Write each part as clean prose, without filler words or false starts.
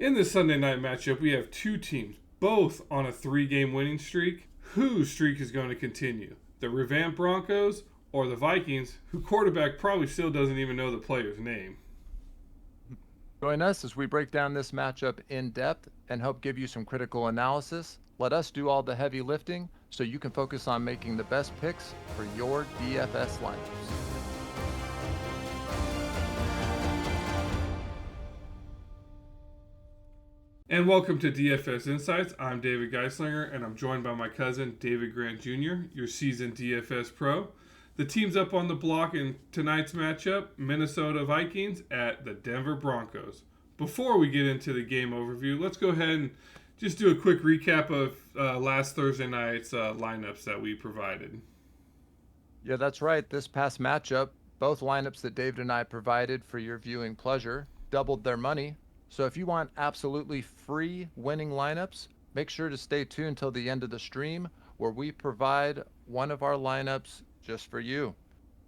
In this Sunday night matchup, we have two teams, both on a 3-game winning streak. Whose streak is going to continue? The revamped Broncos or the Vikings, who quarterback probably still doesn't even know the player's name? Join us as we break down this matchup in depth and help give you some critical analysis. Let us do all the heavy lifting so you can focus on making the best picks for your DFS lineups. And welcome to DFS Insights. I'm David Geislinger, and I'm joined by my cousin, David Grant Jr., your seasoned DFS pro. The teams up on the block in tonight's matchup, Minnesota Vikings at the Denver Broncos. Before we get into the game overview, let's go ahead and just do a quick recap of last Thursday night's lineups that we provided. Yeah, that's right. This past matchup, both lineups that David and I provided for your viewing pleasure doubled their money. So if you want absolutely free winning lineups, make sure to stay tuned till the end of the stream where we provide one of our lineups just for you.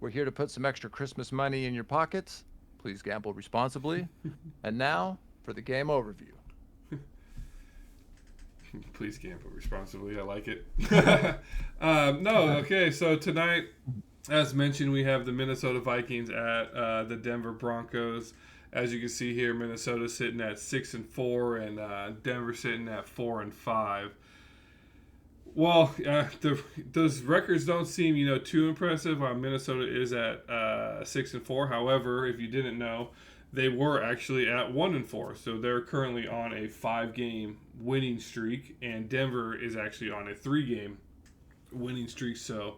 We're here to put some extra Christmas money in your pockets. Please gamble responsibly. And now for the game overview. Please gamble responsibly. I like it. No, okay. So tonight, as mentioned, we have the Minnesota Vikings at the Denver Broncos. As you can see here, Minnesota sitting at 6-4, and Denver sitting at 4-5. Well, those records don't seem too impressive. Minnesota is at 6-4. However, if you didn't know, they were actually at 1-4. So they're currently on a 5-game winning streak, and Denver is actually on a 3-game winning streak. So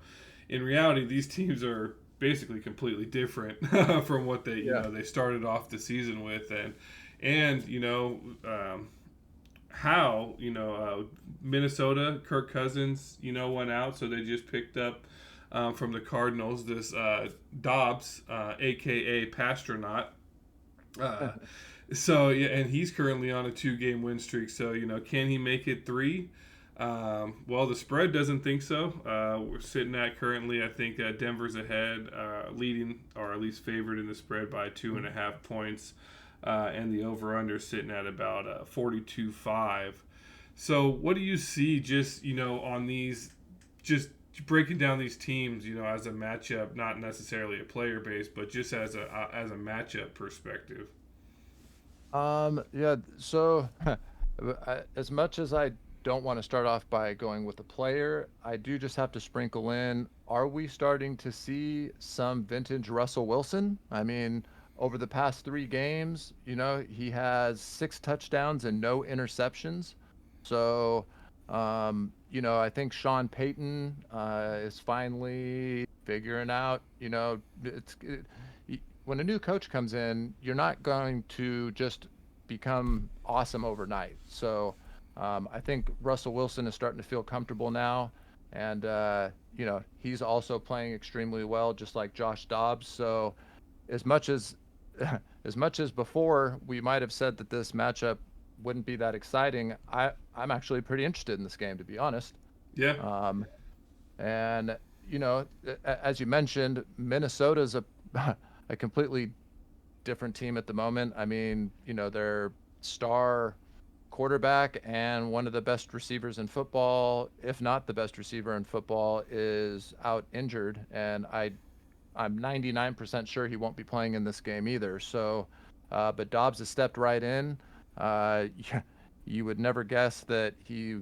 in reality, these teams are basically completely different from what they started off the season with, and how Minnesota, Kirk Cousins went out, so they just picked up from the Cardinals this Dobbs, aka Pastronaut. Uh, so yeah, and he's currently on a 2-game win streak. So can he make it 3? Well, the spread doesn't think so. We're sitting at currently, I think Denver's ahead, leading or at least favored in the spread by 2.5 points, and the over/under sitting at about 42.5. So, what do you see just on these, just breaking down these teams, as a matchup, not necessarily a player base, but just as a matchup perspective? Yeah, so as much as I don't want to start off by going with the player, I do just have to sprinkle in, are we starting to see some vintage Russell Wilson? I mean, over the past 3 games, he has 6 touchdowns and no interceptions. So, I think Sean Payton is finally figuring out, when a new coach comes in, you're not going to just become awesome overnight. So I think Russell Wilson is starting to feel comfortable now, and he's also playing extremely well, just like Josh Dobbs. So as much as as much as before we might have said that this matchup wouldn't be that exciting, I'm actually pretty interested in this game, to be honest. Yeah. Um, and as you mentioned, Minnesota's a completely different team at the moment. I mean, their star quarterback and one of the best receivers in football, if not the best receiver in football, is out injured, and I'm 99% sure he won't be playing in this game either. So, but Dobbs has stepped right in. Uh, you would never guess that he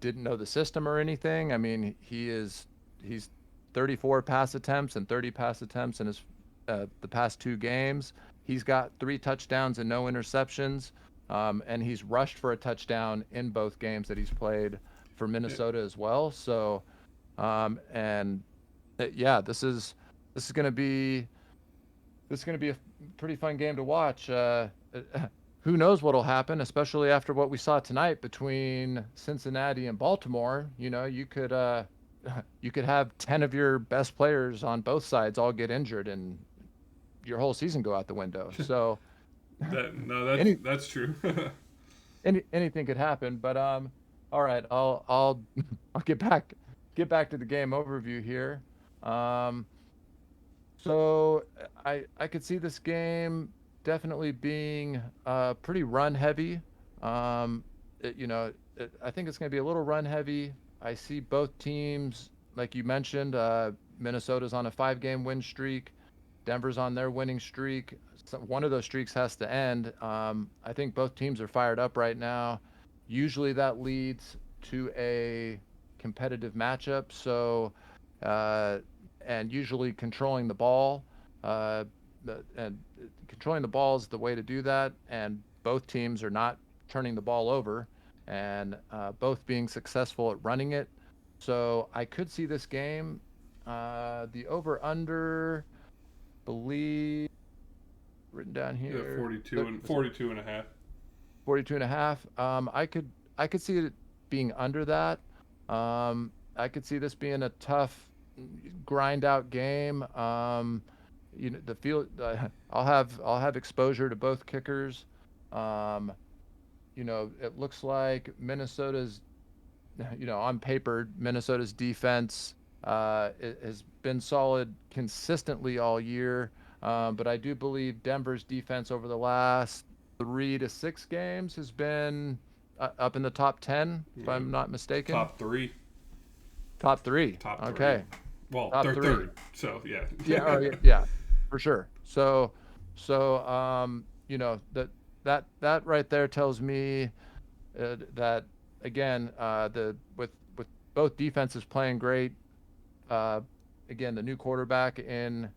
didn't know the system or anything. I mean, he's 34 pass attempts and 30 pass attempts in his the past 2 games. He's got 3 touchdowns and no interceptions, and he's rushed for a touchdown in both games that he's played for Yeah. Minnesota as well. So, and yeah, this is gonna be a pretty fun game to watch. Who knows what'll happen, especially after what we saw tonight between Cincinnati and Baltimore. You could have 10 of your best players on both sides all get injured and your whole season go out the window. So That no, that's any, that's true. anything could happen. But all right, I'll I'll get back to the game overview here. Um, so I could see this game. definitely being pretty run heavy. I think it's going to be a little run heavy. I see both teams, like you mentioned, Minnesota's on a 5-game win streak. Denver's on their winning streak. So one of those streaks has to end. I think both teams are fired up right now. Usually that leads to a competitive matchup. So, uh, and usually controlling the ball, uh, and controlling the ball is the way to do that. And both teams are not turning the ball over, and both being successful at running it. So I could see this game, the over under, believe written down Yeah, here, 42 and 42 and a half. 42 and a half. I could see it being under that. I could see this being a tough grind out game. The field, I'll have exposure to both kickers. Um, it looks like Minnesota's, on paper, Minnesota's defense has been solid consistently all year. But I do believe Denver's defense over the last 3 to 6 games has been up in the top 10, if Yeah, I'm not mistaken. top three. Top three. Top three. Okay. Well, Top they're three. third. So yeah. Yeah. Oh, yeah, yeah, for sure. That right there tells me that again, with both defenses playing great. Uh, Again, the new quarterback in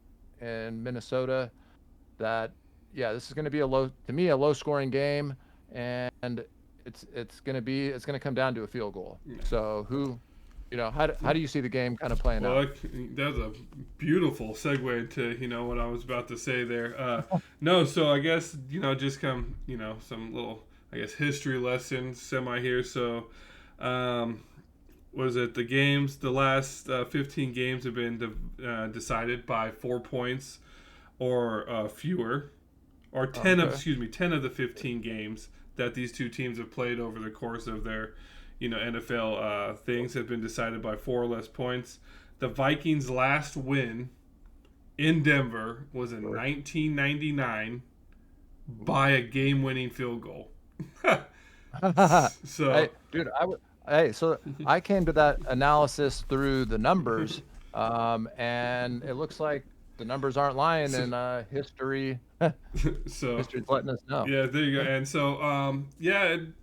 Minnesota. That Yeah, this is going to be a low scoring game, and it's going to come down to a field goal. Yeah. So how do you see the game kind of playing out? That's a beautiful segue into what I was about to say there. No, so I guess just some little history lessons semi here. So, was it the last 15 games have been decided by 4 points or fewer, or 10 of Okay. 10 of the 15 games that these two teams have played over the course of their NFL things have been decided by 4 or less points. The Vikings' last win in Denver was in 1999 by a game-winning field goal. So, Hey, dude, so I came to that analysis through the numbers, and it looks like the numbers aren't lying, and history so history's letting us know. yeah, there you go. And so,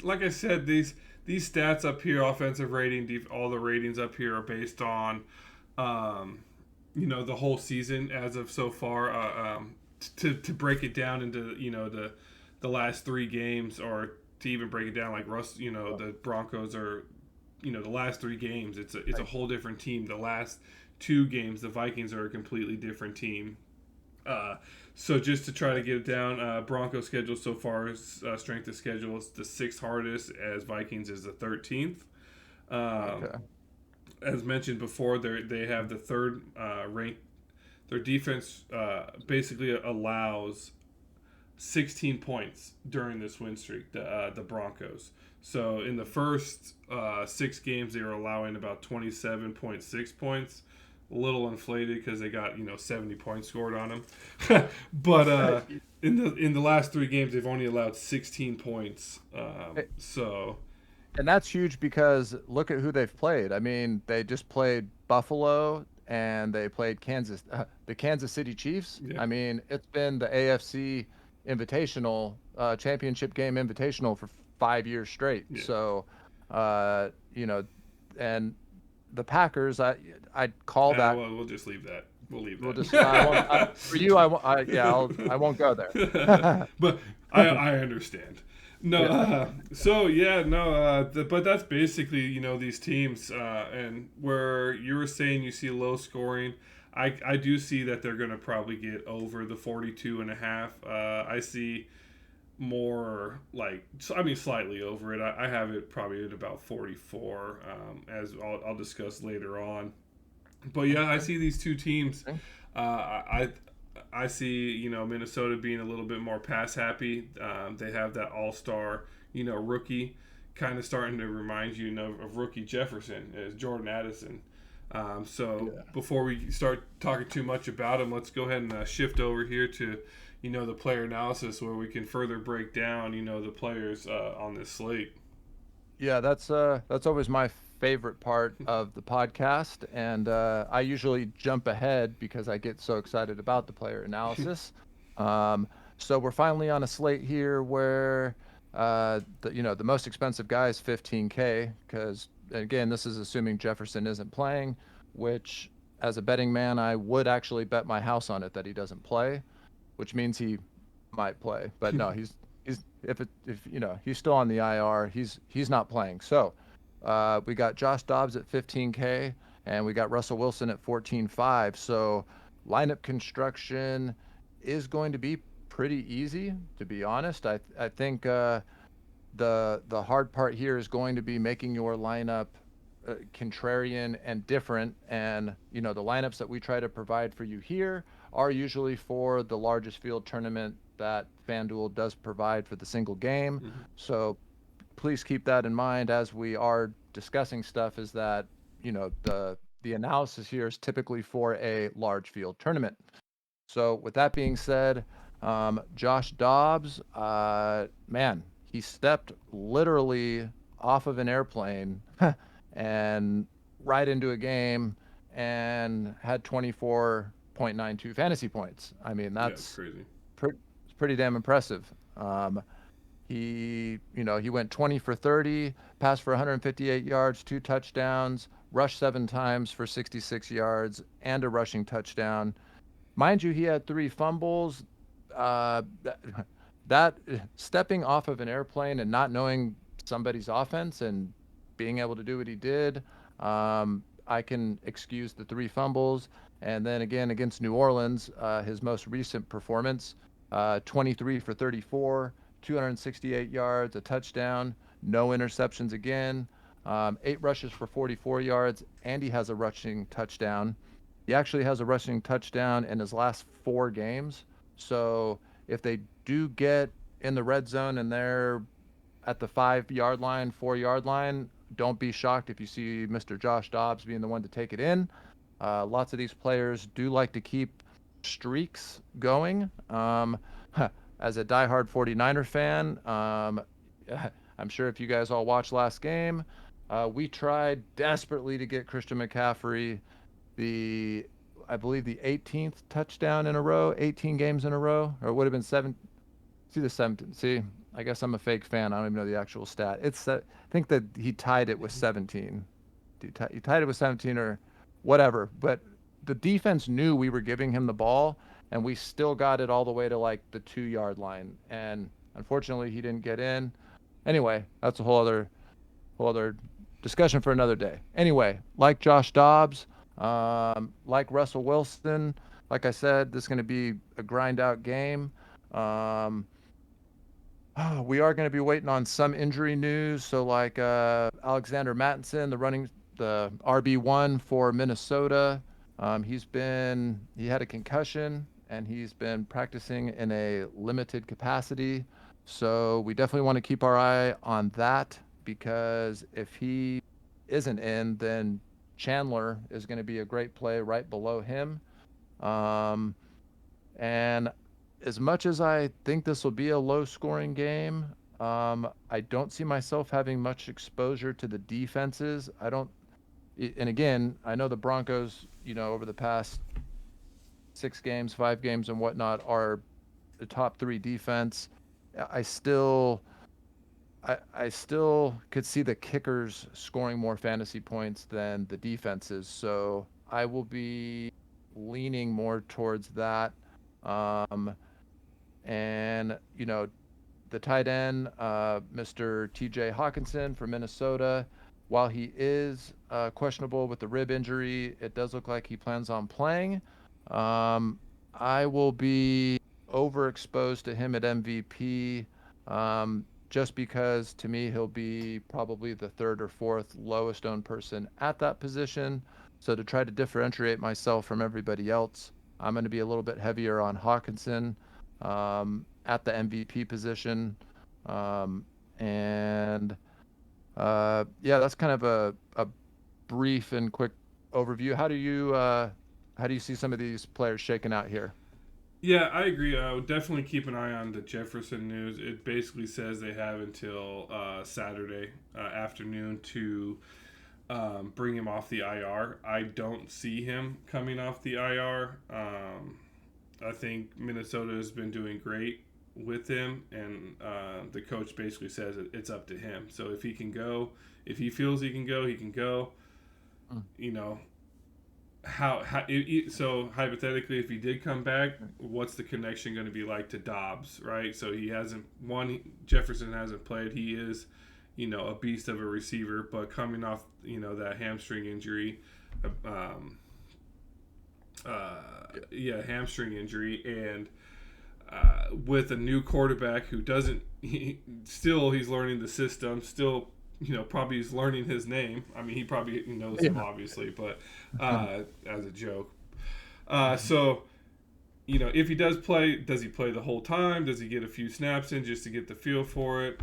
like I said, these stats up here, offensive rating, all the ratings up here are based on, the whole season as of so far. To break it down into the last 3 games, or to even break it down like the Broncos are, the last 3 games, it's a whole different team. The last 2 games, the Vikings are a completely different team. So just to try to get it down, Broncos schedule so far is strength of schedule is the 6th hardest, as Vikings is the 13th. Okay. As mentioned before, they have the third rank. Their defense basically allows 16 points during this win streak. The Broncos. So in the first 6 games, they were allowing about 27.6 points. A little inflated because they got 70 points scored on them, but in the last 3 games they've only allowed 16 points. So And that's huge because look at who they've played. I mean, they just played Buffalo and they played the Kansas City Chiefs. yeah, I mean, it's been the AFC Invitational, championship game invitational for 5 years straight. yeah. So, and the Packers, I'd call that. Well, we'll just leave that. We'll leave We'll that. just for you, I won't go there. But I understand. No, Yeah. so yeah, no, but that's basically these teams, and where you were saying you see low scoring, I do see that they're going to probably get over the 42 and a half. I see more slightly over it. I have it probably at about 44, as I'll discuss later on. But yeah, I see these two teams. Okay. I see Minnesota being a little bit more pass happy. They have that all-star rookie, kind of starting to remind you of rookie Jefferson as Jordan Addison. So Yeah. before we start talking too much about him, let's go ahead and shift over here to the player analysis where we can further break down, the players on this slate. Yeah, that's always my favorite part of the podcast, and I usually jump ahead because I get so excited about the player analysis. Um, so we're finally on a slate here where the most expensive guy is 15K because again, this is assuming Jefferson isn't playing, which as a betting man, I would actually bet my house on it that he doesn't play, which means he might play. But no, he's if he's still on the IR, he's not playing. So we got Josh Dobbs at 15K and we got Russell Wilson at 14.5. So lineup construction is going to be pretty easy, to be honest. I think the hard part here is going to be making your lineup contrarian and different. And the lineups that we try to provide for you here are usually for the largest field tournament that FanDuel does provide for the single game. Mm-hmm. So please keep that in mind as we are discussing stuff. Is that the analysis here is typically for a large field tournament. So with that being said, Josh Dobbs, man, he stepped literally off of an airplane and right into a game and had 24.92 fantasy points. I mean, Yeah, it's that's crazy. pretty damn impressive. He went 20 for 30, passed for 158 yards, 2 touchdowns, rushed 7 times for 66 yards, and a rushing touchdown. Mind you, he had 3 fumbles. That, that stepping off of an airplane and not knowing somebody's offense and being able to do what he did, I can excuse the 3 fumbles. And then again against New Orleans, his most recent performance, 23 for 34, 268 yards, a touchdown, no interceptions again, 8 rushes for 44 yards, and he has a rushing touchdown. He actually has a rushing touchdown in his last 4 games. So if they do get in the red zone and they're at the 5 yard line, 4 yard line, don't be shocked if you see Mr. Josh Dobbs being the one to take it in. Lots of these players do like to keep streaks going. As a diehard 49er fan, I'm sure if you guys all watched last game, we tried desperately to get Christian McCaffrey the I believe the 18th touchdown in a row, 18 games in a row, or it would have been see the 17. See, I guess I'm a fake fan. I don't even know the actual stat. I think that he tied it with 17. He tied it with 17 or whatever. But the defense knew we were giving him the ball, and we still got it all the way to like the 2 yard line. And unfortunately, he didn't get in. Anyway, that's a whole other discussion for another day. Anyway, like Josh Dobbs, like Russell Wilson, like I said, this is going to be a grind out game. Um, we are going to be waiting on some injury news. So like Alexander Mattinson, the RB1 for Minnesota. He had a concussion and he's been practicing in a limited capacity. So we definitely want to keep our eye on that because if he isn't in, then Chandler is going to be a great play right below him. Um, and as much as I think this will be a low scoring game, I don't see myself having much exposure to the defenses. And again, I know the Broncos, over the past 6 games, 5 games, and whatnot, are the top 3 defense. I still, I still could see the kickers scoring more fantasy points than the defenses. So I will be leaning more towards that. Um, and the tight end, Mr. TJ Hawkinson from Minnesota. While he is questionable with the rib injury, it does look like he plans on playing. I will be overexposed to him at MVP just because to me he'll be probably the third or fourth lowest owned person at that position. So to try to differentiate myself from everybody else, I'm going to be a little bit heavier on Hawkinson at the MVP position. And yeah, that's kind of a brief and quick overview. How do you see some of these players shaking out here? Yeah, I agree. I would definitely keep an eye on the Jefferson news. It basically says they have until Saturday afternoon to bring him off the IR. I don't see him coming off the IR. I think Minnesota has been doing great with him, and the coach basically says it's up to him. So if he can go, if he feels he can go, he can go. Mm. You know, so hypothetically, if he did come back, what's the connection going to be like to Dobbs, right? So he hasn't Jefferson hasn't played. He is, a beast of a receiver, but coming off that hamstring injury, um, hamstring injury, and with a new quarterback who doesn't, he's learning the system, still, probably he's learning his name. I mean, he probably knows him, obviously, but as a joke. So, if he does play, does he play the whole time? Does he get a few snaps in just to get the feel for it?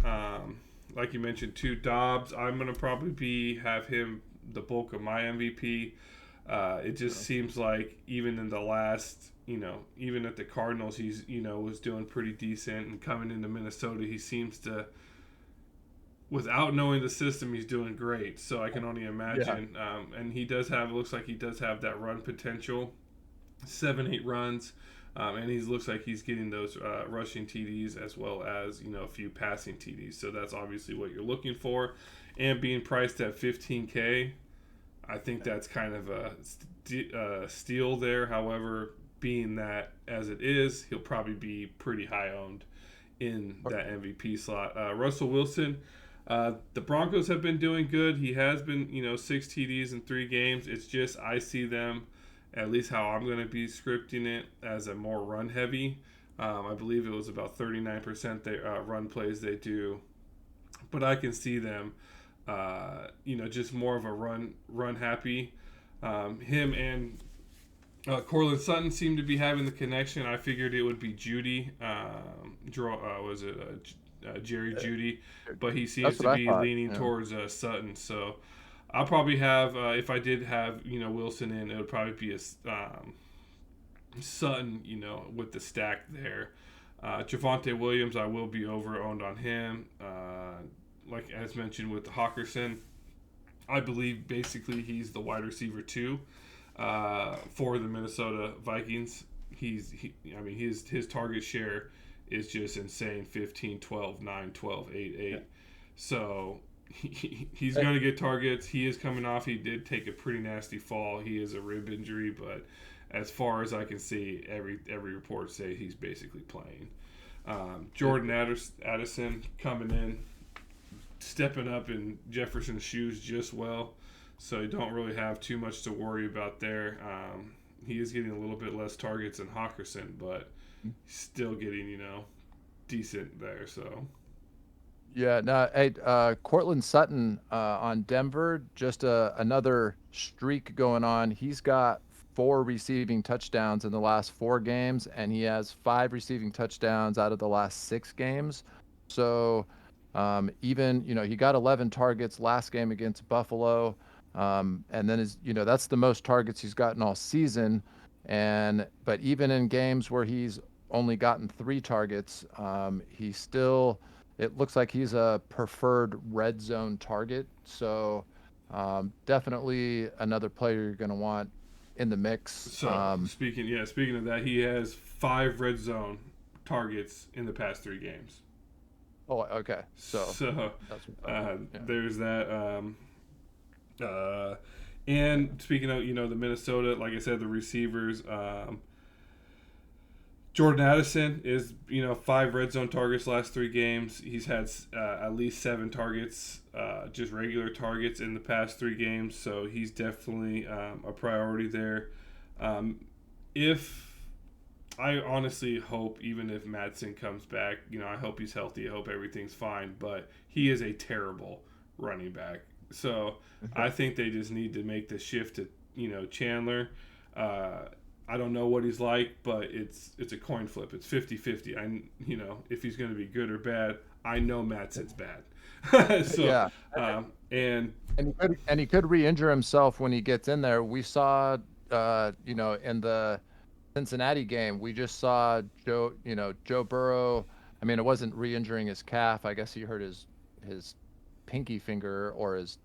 Like you mentioned, too, Dobbs, I'm going to probably have him the bulk of my MVP. It just seems like even in the last, even at the Cardinals, he's, was doing pretty decent. And coming into Minnesota, he seems to, without knowing the system, he's doing great. So I can only imagine. Yeah. And looks like he does have that run potential, 7-8 runs. And he looks like he's getting those rushing TDs as well as, a few passing TDs. So that's obviously what you're looking for. And being priced at $15K, I think that's kind of a steal there. However, being that as it is, he'll probably be pretty high owned in that MVP slot. Russell Wilson, the Broncos have been doing good. He has been, 6 TDs in 3 games. It's just I see them, at least how I'm going to be scripting it, as a more run heavy. I believe it was about 39% they run plays they do, but I can see them, just more of a run happy. Him and Cortland Sutton seem to be having the connection. I figured it would be Judy. Jerry Judy, but he seems to be leaning towards Sutton. So I'll probably have, if I did have, Wilson in, it would probably be a Sutton, with the stack there. Javonte Williams, I will be over-owned on him. Like as mentioned with Hawkinson, I believe basically he's the wide receiver 2 for the Minnesota Vikings. His target share is just insane, 15, 12, 9, 12, 8, 8. Yeah. So he's going to get targets. He is coming off. He did take a pretty nasty fall. He is a rib injury, but as far as I can see, every report say he's basically playing. Jordan Addison coming in, stepping up in Jefferson's shoes just well. So you don't really have too much to worry about there. He is getting a little bit less targets than Hawkinson, but still getting, decent there. So yeah, no, hey, Cortland Sutton on Denver, just another streak going on. He's got 4 receiving touchdowns in the last 4 games, and he has 5 receiving touchdowns out of the last 6 games. So even, he got 11 targets last game against Buffalo. And then that's the most targets he's gotten all season. But even in games where he's only gotten 3 targets, it looks like he's a preferred red zone target. So definitely another player you're going to want in the mix. So speaking of that, he has 5 red zone targets in the past 3 games. Oh, okay. So there's that. And speaking of, the Minnesota, like I said, the receivers, Jordan Addison is, 5 red zone targets last 3 games. He's had at least 7 targets, just regular targets in the past 3 games. So he's definitely a priority there. If I honestly hope, even if Madsen comes back, I hope he's healthy. I hope everything's fine. But he is a terrible running back. So I think they just need to make the shift to, Chandler. I don't know what he's like, but it's a coin flip. It's 50-50. If he's going to be good or bad, I know Madsen's bad. So, yeah. And he could re-injure himself when he gets in there. We saw, in the Cincinnati game, we just saw Joe Burrow. I mean, it wasn't re-injuring his calf. I guess he hurt his pinky finger or his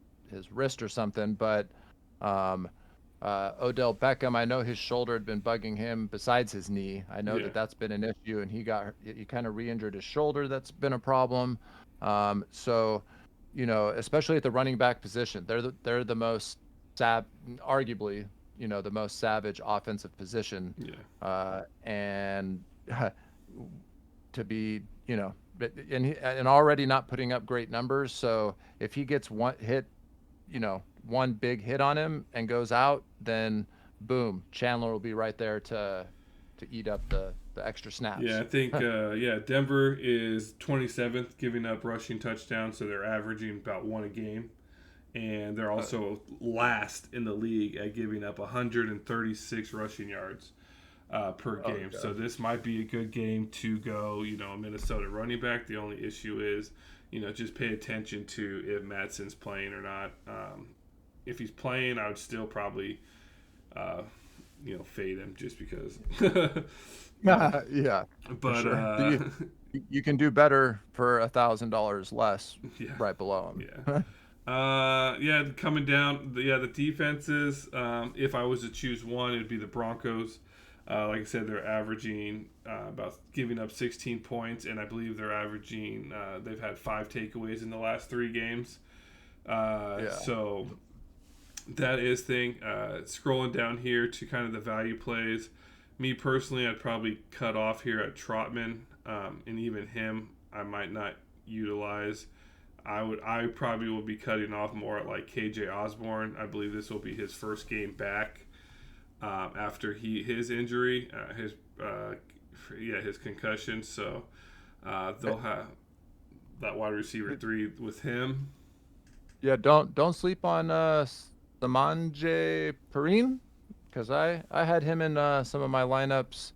wrist or something. But um, Odell Beckham, I know his shoulder had been bugging him besides his knee. I know Yeah. that that's been an issue, and he kind of re-injured his shoulder. That's been a problem. So, especially at the running back position, they're the most arguably, the most savage offensive position, Yeah. and to be, and already not putting up great numbers. So if he gets one big hit on him and goes out, then boom, Chandler will be right there to eat up the extra Yeah, snaps. I think Denver is 27th giving up rushing touchdowns, so they're averaging about one a game, and they're Uh, also last in the league at giving up 136 rushing yards per oh game. So god. this might be a good game to go. A Minnesota running back. The only issue is, just pay attention to if Matson's playing or not. If he's playing, I would still probably, uh, fade him just because. Yeah, for But sure. You can do better for $1,000 less yeah, right below yeah. him. Yeah, coming down. The defenses. If I was to choose one, it'd be the Broncos. Like I said, they're averaging about giving up 16 points, and I believe they're averaging. They've had 5 takeaways in the last 3 games. Yeah. So that is thing. Scrolling down here to kind of the value plays. Me personally, I'd probably cut off here at Trotman, and even him, I might not utilize. I probably will be cutting off more at like KJ Osborne. I believe this will be his first game back after his injury, his concussion. So they'll have that wide receiver 3 with him. Yeah, don't sleep on Samanje Perine, because I had him in some of my lineups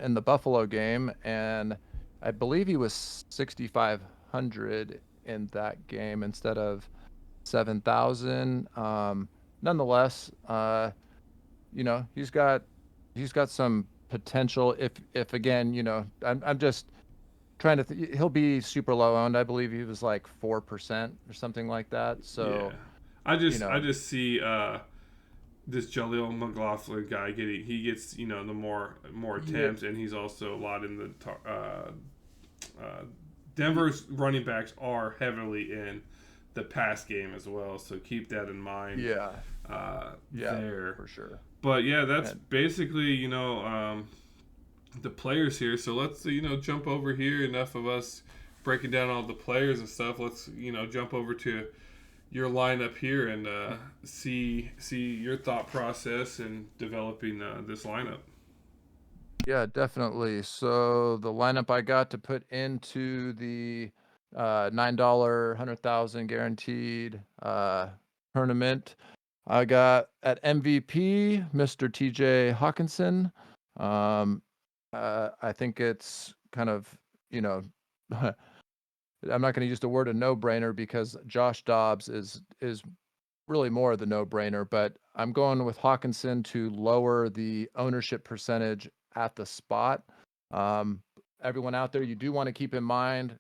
in the Buffalo game, and I believe he was 6,500 in that game instead of 7,000. Nonetheless, he's got some potential. If again, I'm just trying to he'll be super low owned. I believe he was like 4% or something like that. Yeah, So, I you just I know, just see this Jaleel McLaughlin guy he gets the more yeah, attempts, and he's also a lot in the Denver's running backs are heavily in the pass game as well, so keep that in mind yeah, yeah, there. for sure. But yeah, that's And basically the players here. So let's jump over here. Enough of us breaking down all the players and stuff. Let's jump over to your lineup here and see your thought process in developing this lineup. yeah, definitely. So the lineup I got to put into the $9 100,000 guaranteed tournament. I got at MVP Mr. TJ Hawkinson. Um, I think it's kind of, you know, I'm not going to use the word a no-brainer because Josh Dobbs is really more of the no-brainer, but I'm going with Hawkinson to lower the ownership percentage at the spot. Um, Everyone out there, you do want to keep in mind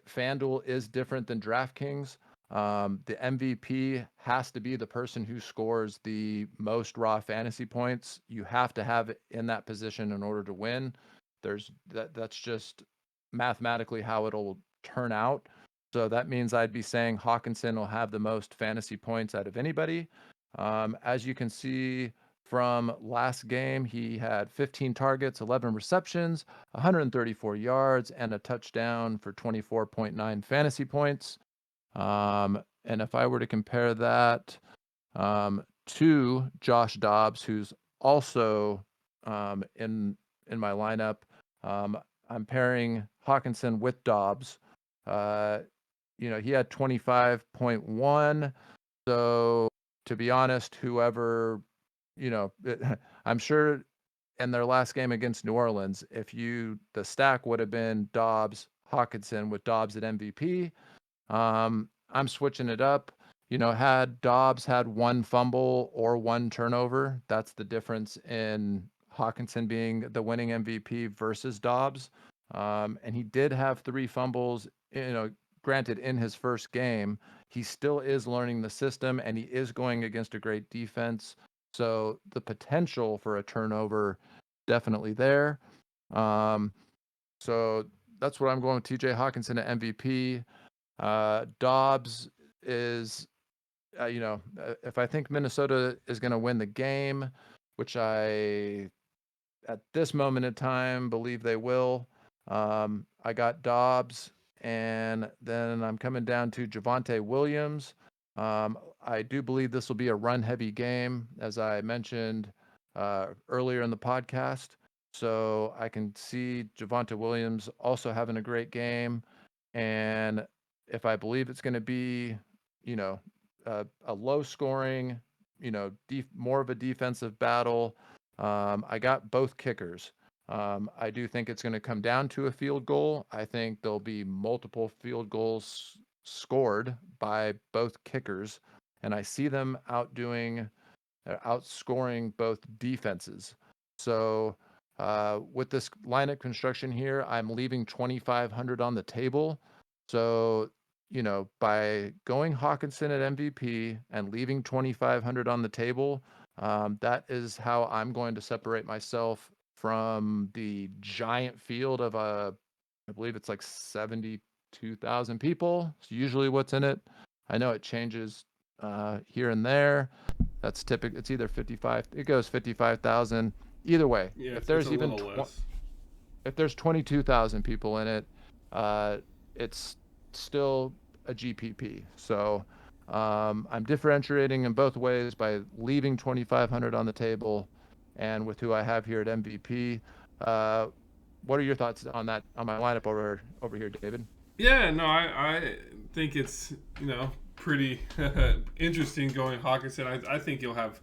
FanDuel is different than DraftKings. The MVP has to be the person who scores the most raw fantasy points. You have to have it in that position in order to win. That's just mathematically how it'll turn out. So that means I'd be saying Hawkinson will have the most fantasy points out of anybody. As you can see from last game, he had 15 targets, 11 receptions, 134 yards, and a touchdown for 24.9 fantasy points. And if I were to compare that to Josh Dobbs, who's also in my lineup, I'm pairing Hawkinson with Dobbs. Uh, he had 25.1. So to be honest, whoever, I'm sure in their last game against New Orleans, the stack would have been Dobbs, Hawkinson with Dobbs at MVP. I'm switching it up. Had Dobbs had one fumble or one turnover, that's the difference in Hawkinson being the winning MVP versus Dobbs. And he did have 3 fumbles, granted in his first game. He still is learning the system, and he is going against a great defense. So the potential for a turnover definitely there. So that's what I'm going with TJ Hawkinson at MVP. Dobbs is, if I think Minnesota is going to win the game, which I, at this moment in time, believe they will, I got Dobbs, and then I'm coming down to Javonte Williams. I do believe this will be a run-heavy game, as I mentioned earlier in the podcast. So I can see Javonte Williams also having a great game. And if I believe it's going to be, a low-scoring, more of a defensive battle, I got both kickers. I do think it's going to come down to a field goal. I think there'll be multiple field goals scored by both kickers, and I see them outscoring both defenses. So with this lineup construction here, I'm leaving 2,500 on the table. So, by going Hawkinson at MVP and leaving 2,500 on the table, that is how I'm going to separate myself from the giant field of I believe it's like 72,000 people. It's usually what's in it. I know it changes here and there. That's typical. It's either 55. It goes 55,000. Either way, Yeah, if it's there's a even little less. if there's 22,000 people in it, it's still a GPP. So I'm differentiating in both ways by leaving 2,500 on the table, and with who I have here at MVP. What are your thoughts on that, on my lineup over here, David? Yeah, no, I think it's pretty interesting going Hawkinson. I think you'll have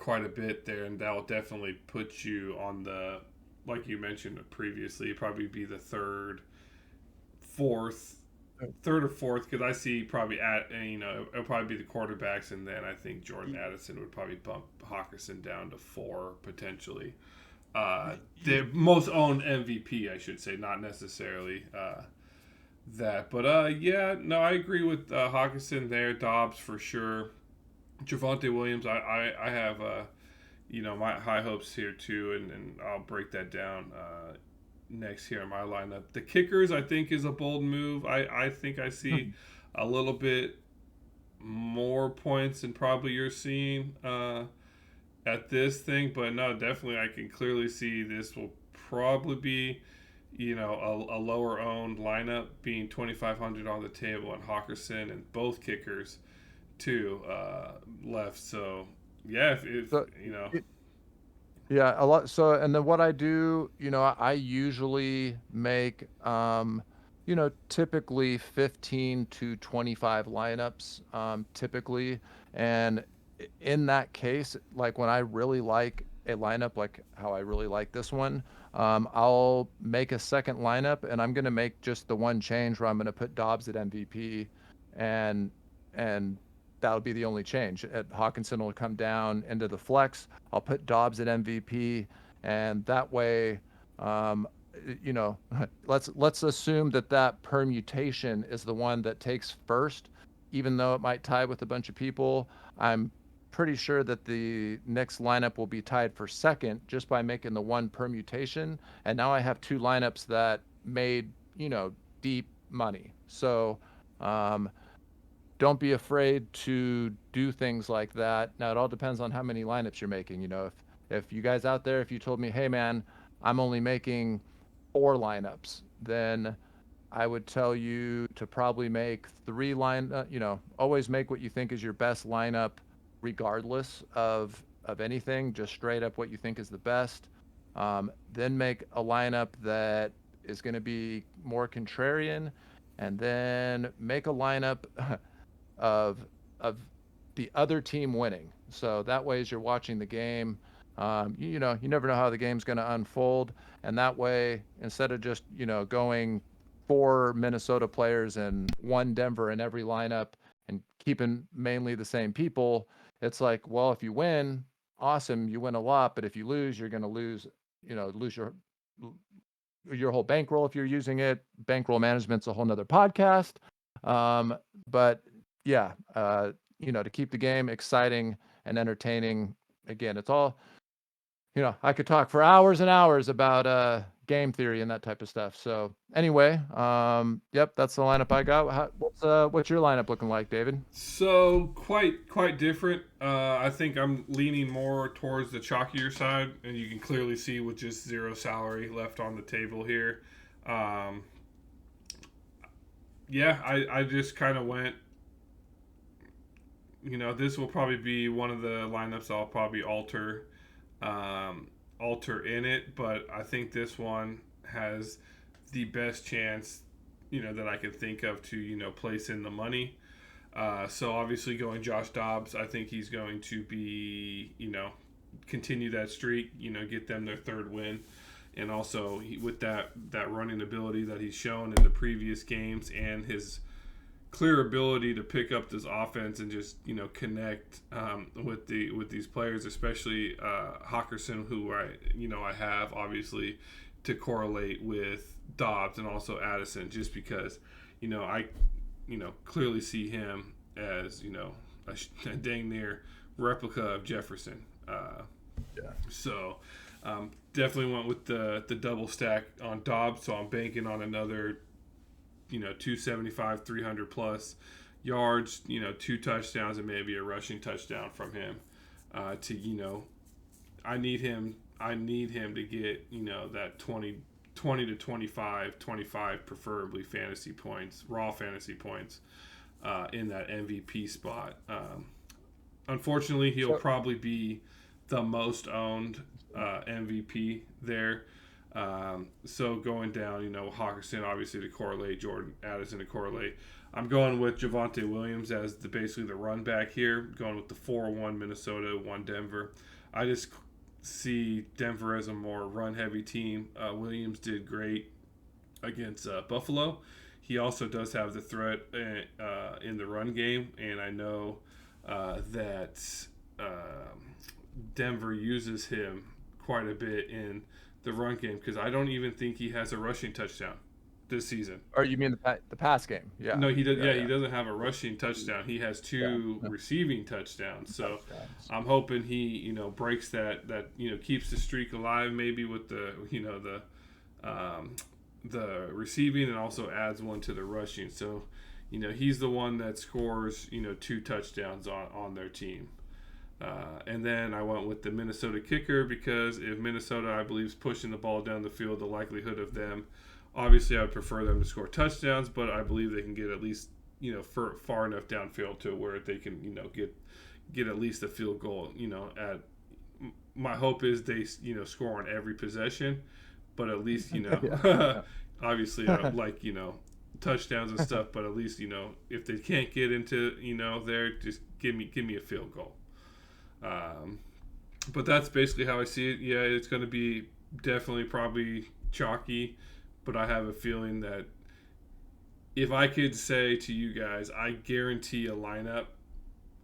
quite a bit there, and that'll definitely put you on the, like you mentioned previously, probably be the fourth, third or fourth, because I see probably it'll probably be the quarterbacks, and then I think Jordan Addison would probably bump Hawkinson down to 4 potentially. The most owned MVP, I should say, not necessarily that. But yeah, no, I agree with Hawkinson there. Dobbs for sure. Javonte Williams, I have my high hopes here too, and I'll break that down next here in my lineup. The kickers, I think, is a bold move. I think I see a little bit more points than probably you're seeing at this thing, but no, definitely I can clearly see this will probably be a lower owned lineup, being 2,500 on the table, and Hawkinson and both kickers too left. So yeah, if So, yeah, a lot. So, and then what I do, I usually make, typically 15 to 25 lineups, typically. And in that case, like when I really like a lineup, like how I really like this one, I'll make a second lineup, and I'm going to make just the one change where I'm going to put Dobbs at MVP, and and that'll be the only change. Hawkinson will come down into the flex. I'll put Dobbs at MVP, and that way, um, you know, let's assume that permutation is the one that takes first, even though it might tie with a bunch of people. I'm pretty sure that the next lineup will be tied for second just by making the one permutation. And now I have 2 lineups that made, deep money. So, um, don't be afraid to do things like that. Now it all depends on how many lineups you're making. If you guys out there, if you told me, hey man, I'm only making 4 lineups, then I would tell you to probably make 3 always make what you think is your best lineup, regardless of anything. Just straight up what you think is the best. Then make a lineup that is going to be more contrarian, and then make a lineup of of the other team winning. So that way, as you're watching the game, you never know how the game's going to unfold, and that way, instead of just going 4 Minnesota players and 1 Denver in every lineup and keeping mainly the same people, it's like, well, if you win, awesome, you win a lot, but if you lose, you're going to lose, lose your whole bankroll if you're using it. Bankroll management's a whole nother podcast. Um, but yeah, to keep the game exciting and entertaining. Again, it's all, I could talk for hours and hours about game theory and that type of stuff. So anyway, yep, that's the lineup I got. What's your lineup looking like, David? So quite different. I think I'm leaning more towards the chalkier side, and you can clearly see with just zero salary left on the table here. Um, yeah, I just kind of went. This will probably be one of the lineups I'll probably alter in it, but I think this one has the best chance, that I could think of to, place in the money. So obviously going Josh Dobbs, I think he's going to be, continue that streak, get them their third win. And also with that running ability that he's shown in the previous games and his clear ability to pick up this offense and just connect with these players, especially Hawkinson, who I have obviously to correlate with Dobbs and also Addison, just because I clearly see him as a dang near replica of Jefferson. Yeah. So definitely went with the double stack on Dobbs. So I'm banking on another 275, 300 plus yards, 2 touchdowns and maybe a rushing touchdown from him. I need him to get that 20 to 25 preferably raw fantasy points in that MVP spot. Unfortunately, he'll probably be the most owned MVP there. So going down, Hawkinson obviously to correlate, Jordan Addison to correlate. I'm going with Javonte Williams as basically the run back here, going with the 4-1 Minnesota, 1 Denver. I just see Denver as a more run-heavy team. Williams did great against Buffalo. He also does have the threat in the run game, and I know that Denver uses him quite a bit in the run game, because I don't even think he has a rushing touchdown this season. Or you mean the pass game? Yeah. No, he does. Yeah, he doesn't have a rushing touchdown. He has 2 Yeah. receiving touchdowns. So I'm hoping he breaks that keeps the streak alive, maybe with the receiving, and also adds 1 to the rushing. So he's the one that scores 2 touchdowns on their team. And then I went with the Minnesota kicker, because if Minnesota, I believe, is pushing the ball down the field, the likelihood of them, obviously I would prefer them to score touchdowns, but I believe they can get at least far enough downfield to where they can get at least a field goal. My hope is they score on every possession, but at least obviously like touchdowns and stuff, but at least if they can't get into there, just give me a field goal. But that's basically how I see it. Yeah, it's going to be definitely probably chalky, but I have a feeling that if I could say to you guys, I guarantee a lineup,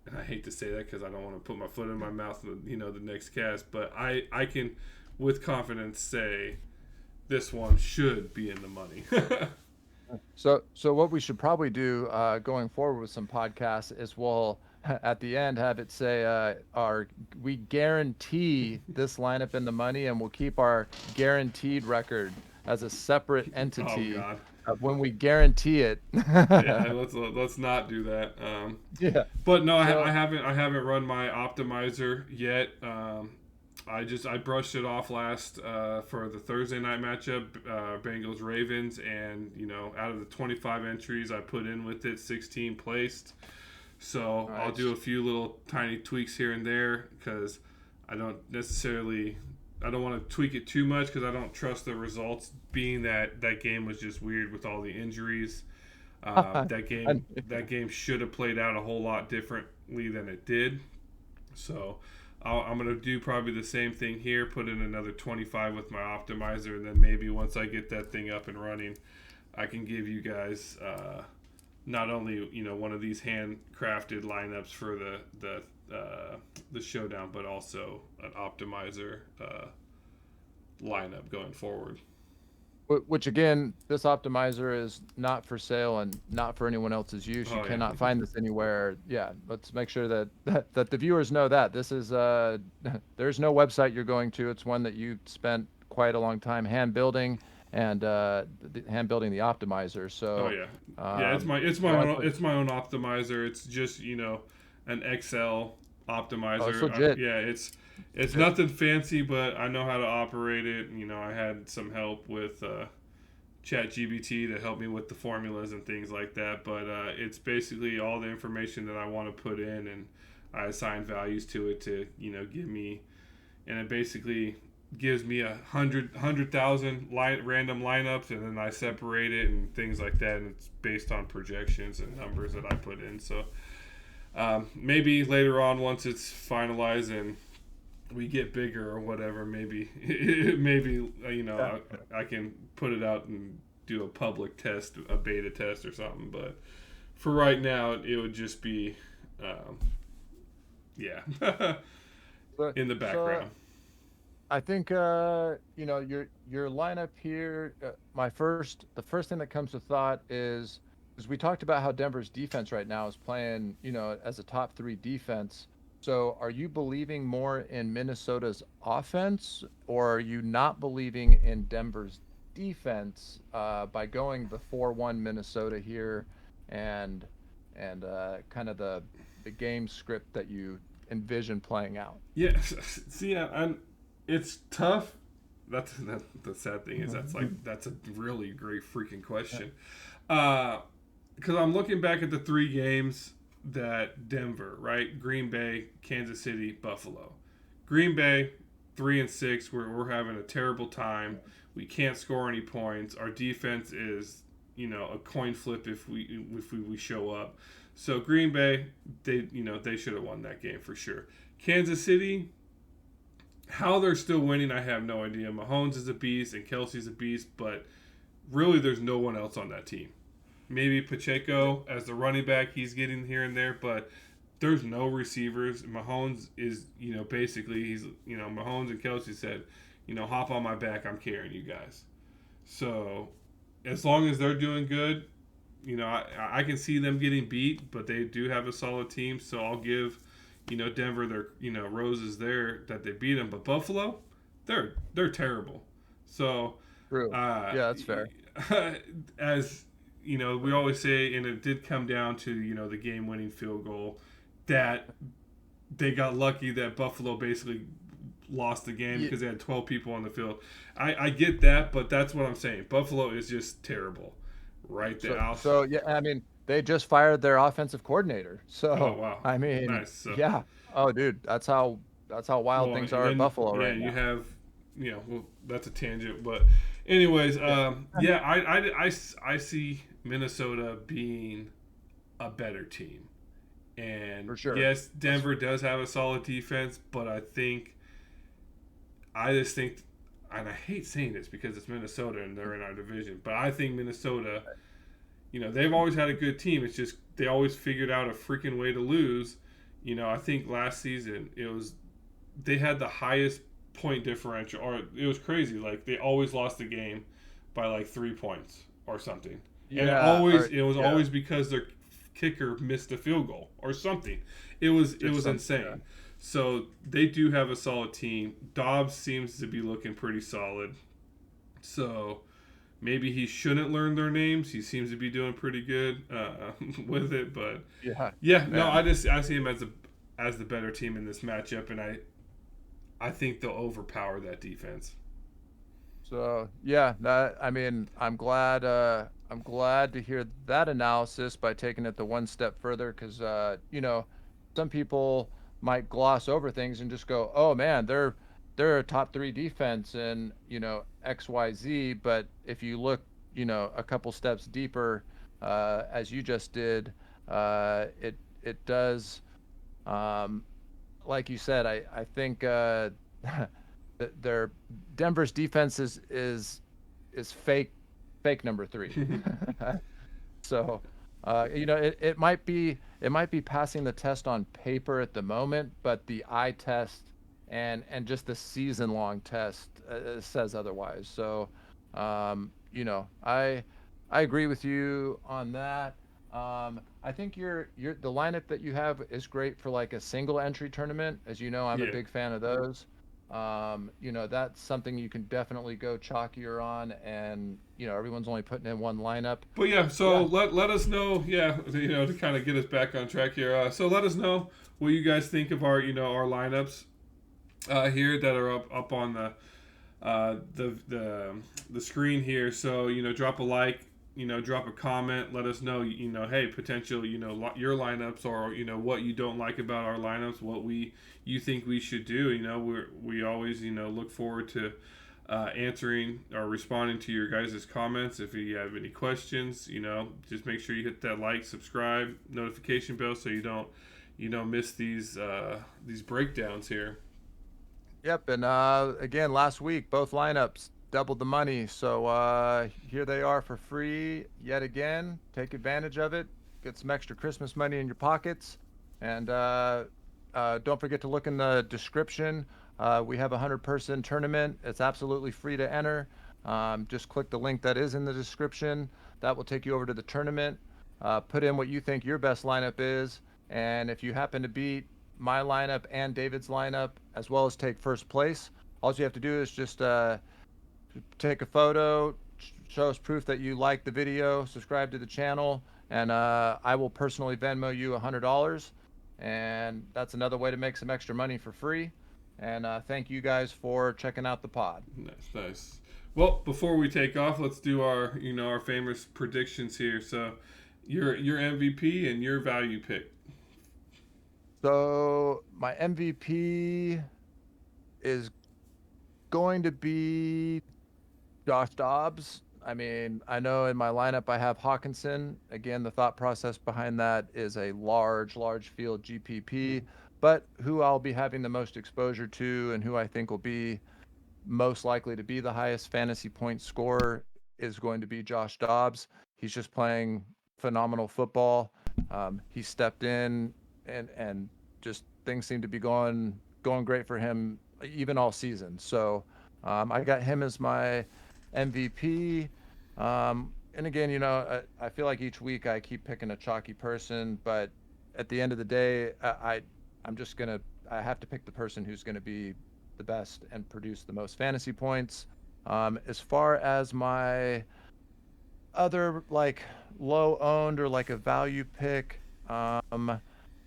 and I hate to say that because I don't want to put my foot in my mouth the next cast, but I can with confidence say this one should be in the money. So what we should probably do going forward with some podcasts is we'll at the end have it say we guarantee this lineup in the money, and we'll keep our guaranteed record as a separate entity of when we guarantee it. Yeah, let's not do that. Yeah. But no, I haven't run my optimizer yet. I brushed it off last for the Thursday night matchup, Bengals Ravens, and out of the 25 entries I put in with it, 16 placed. So nice. I'll do a few little tiny tweaks here and there, because I don't want to tweak it too much, because I don't trust the results, being that game was just weird with all the injuries. That game should have played out a whole lot differently than it did. So I'm going to do probably the same thing here, put in another 25 with my optimizer, and then maybe once I get that thing up and running, I can give you guys not only one of these handcrafted lineups for the the showdown, but also an optimizer lineup going forward. Which again, this optimizer is not for sale and not for anyone else's use. You Oh yeah, cannot find this anywhere. Yeah, let's make sure that the viewers know that this is there's no website you're going to. It's one that you spent quite a long time hand building and hand building the optimizer. oh So yeah, yeah. going for, It's my own optimizer. It's just an Excel oh, it's optimizer. legit. Yeah, it's Legit. nothing fancy, but I know how to operate it. I had some help with ChatGPT to help me with the formulas and things like that. But it's basically all the information that I want to put in, and I assign values to it to give me, and it basically gives me 100,000 random lineups, and then I separate it and things like that, and it's based on projections and numbers that I put in. So maybe later on, once it's finalized and we get bigger or whatever, maybe I can put it out and do a public test, a beta test or something. But for right now, it would just be yeah But in the background. I think your lineup here. The first thing that comes to thought is we talked about how Denver's defense right now is playing, as a top 3 defense. So are you believing more in Minnesota's offense, or are you not believing in Denver's defense by going the 4-1 Minnesota here, and kind of the game script that you envision playing out? Yeah, see, it's tough. That's the sad thing is that's a really great freaking question. Because I'm looking back at the 3 games that Denver, right? Green Bay, Kansas City, Buffalo. Green Bay, 3-6. We're having a terrible time. We can't score any points. Our defense is, a coin flip if we show up. So Green Bay, they should have won that game for sure. Kansas City, how they're still winning, I have no idea. Mahomes is a beast and Kelsey's a beast, but really there's no one else on that team. Maybe Pacheco as the running back, he's getting here and there, but there's no receivers. Mahomes is, basically he's, Mahomes and Kelsey said, hop on my back, I'm carrying you guys. So as long as they're doing good, I can see them getting beat, but they do have a solid team. So I'll give, Denver their, roses there that they beat them. But Buffalo, they're terrible. So True. Yeah, that's fair. as we always say, and it did come down to the game-winning field goal that they got lucky that Buffalo basically lost the game because they had 12 people on the field. I get that, but that's what I'm saying. Buffalo is just terrible. Right there. So yeah, I mean, they just fired their offensive coordinator. So oh wow, I mean, nice. So, yeah. Oh, dude, that's how wild things are in Buffalo right now. Yeah, you have, well, that's a tangent, but anyways, I see Minnesota being a better team, and for sure. Yes, Denver does have a solid defense, but I just think. And I hate saying this because it's Minnesota and they're in our division, but I think Minnesota, they've always had a good team. It's just they always figured out a freaking way to lose. I think last season they had the highest point differential, or it was crazy. Like they always lost the game by like 3 points or something, and it was always because their kicker missed a field goal or something. It was insane. Yeah. So they do have a solid team. Dobbs seems to be looking pretty solid. So maybe he shouldn't learn their names. He seems to be doing pretty good with it. But no, I see him as the better team in this matchup, and I think they'll overpower that defense. So I'm glad to hear that analysis by taking it the one step further, because some people might gloss over things and just go, oh man, they're a top 3 defense and XYZ. But if you look a couple steps deeper, as you just did, it does, like you said, I think their Denver's defense is fake number 3. So it it might be passing the test on paper at the moment, but the eye test and just the season long test says otherwise. So, I agree with you on that. I think your the lineup that you have is great for like a single entry tournament. As you know, I'm a Yeah. big fan of those. That's something you can definitely go chalkier on, and everyone's only putting in one lineup. But yeah, so Yeah. let us know, yeah, to kind of get us back on track here. So let us know what you guys think of our our lineups here that are up on the screen here. So drop a like, drop a comment. Let us know, hey, potential, your lineups, or what you don't like about our lineups, what you think we should do. We always look forward to answering or responding to your guys' comments. If you have any questions, just make sure you hit that like, subscribe, notification bell, so you don't miss these breakdowns here. Yep, and again, last week both lineups doubled the money, so here they are for free yet again. Take advantage of it. Get some extra Christmas money in your pockets, and don't forget to look in the description. We have a 100-person tournament. It's absolutely free to enter. Just click the link that is in the description. That will take you over to the tournament. Put in what you think your best lineup is, and if you happen to beat my lineup and David's lineup, as well as take first place, all you have to do is just take a photo, show us proof that you like the video, subscribe to the channel, and I will personally Venmo you $100. And that's another way to make some extra money for free. And thank you guys for checking out the pod. Nice, nice. Well, before we take off, let's do our famous predictions here. So, your MVP and your value pick. So my MVP is going to be Josh Dobbs. I mean, I know in my lineup I have Hawkinson. Again, the thought process behind that is a large field GPP, but who I'll be having the most exposure to and who I think will be most likely to be the highest fantasy point scorer is going to be Josh Dobbs. He's just playing phenomenal football. He stepped in and just things seem to be going great for him even all season. So I got him as my MVP. And again, I feel like each week I keep picking a chalky person, but at the end of the day, I have to pick the person who's going to be the best and produce the most fantasy points. As far as my other like low owned or like a value pick,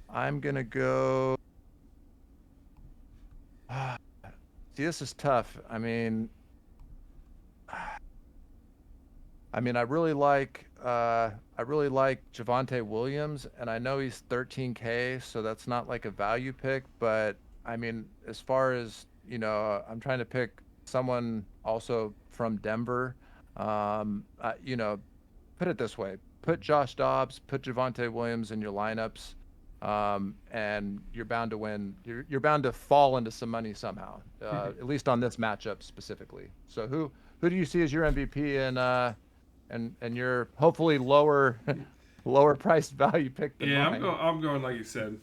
I'm gonna go. See, this is tough. I really like Javonte Williams, and I know he's 13K, so that's not like a value pick. But I mean, as far as I'm trying to pick someone also from Denver. Put it this way: put Josh Dobbs, put Javonte Williams in your lineups, and you're bound to win. You're bound to fall into some money somehow. At least on this matchup specifically. So who do you see as your MVP and your hopefully lower priced value pick than Yeah, mine? I'm going like you said,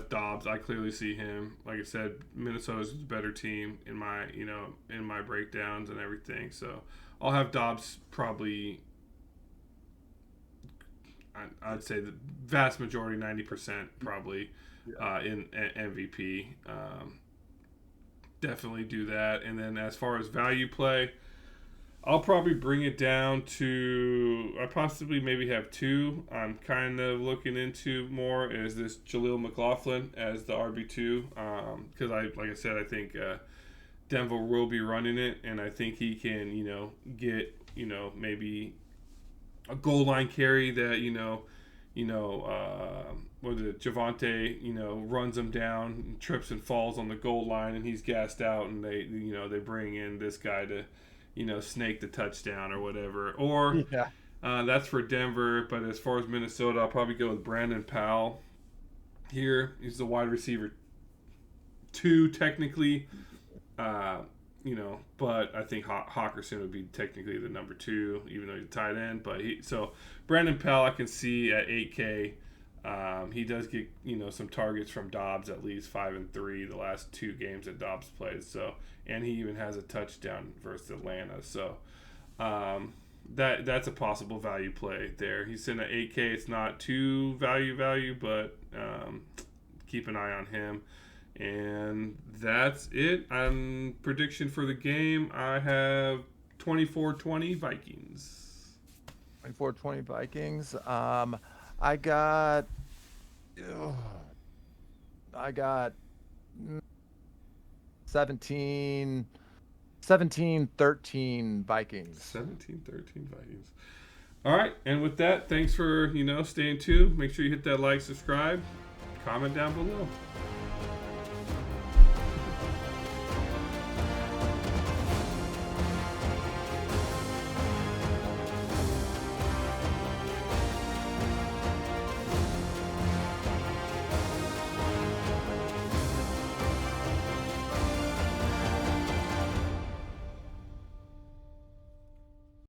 Dobbs. I clearly see him. Like I said, Minnesota's a better team in my in my breakdowns and everything. So I'll have Dobbs probably. I'd say the vast majority, 90% probably, in MVP. Definitely do that. And then as far as value play, I'll probably bring it down to I possibly maybe have two. I'm kind of looking into more is this Jaleel McLaughlin as the RB2 because like I said, I think Denver will be running it, and I think he can get maybe a goal line carry that was it Javante runs him down, trips and falls on the goal line, and he's gassed out, and they bring in this guy to snake the touchdown or whatever. Or Yeah. that's for Denver. But as far as Minnesota, I'll probably go with Brandon Powell here. He's the wide receiver two technically. But I think Hawkinson would be technically the number two, even though he's a tight end. But so Brandon Powell, I can see at 8K He does get some targets from Dobbs, at least 5 and 3 the last 2 games that Dobbs played. So, and he even has a touchdown versus Atlanta. So that's a possible value play there. He's in at 8K. It's not too value, but keep an eye on him. And that's it. Prediction for the game, I have 24-20 Vikings. 24-20 Vikings. I got 17-13 Vikings. 17-13 Vikings. All right, and with that, thanks for staying tuned. Make sure you hit that like, subscribe, comment down below.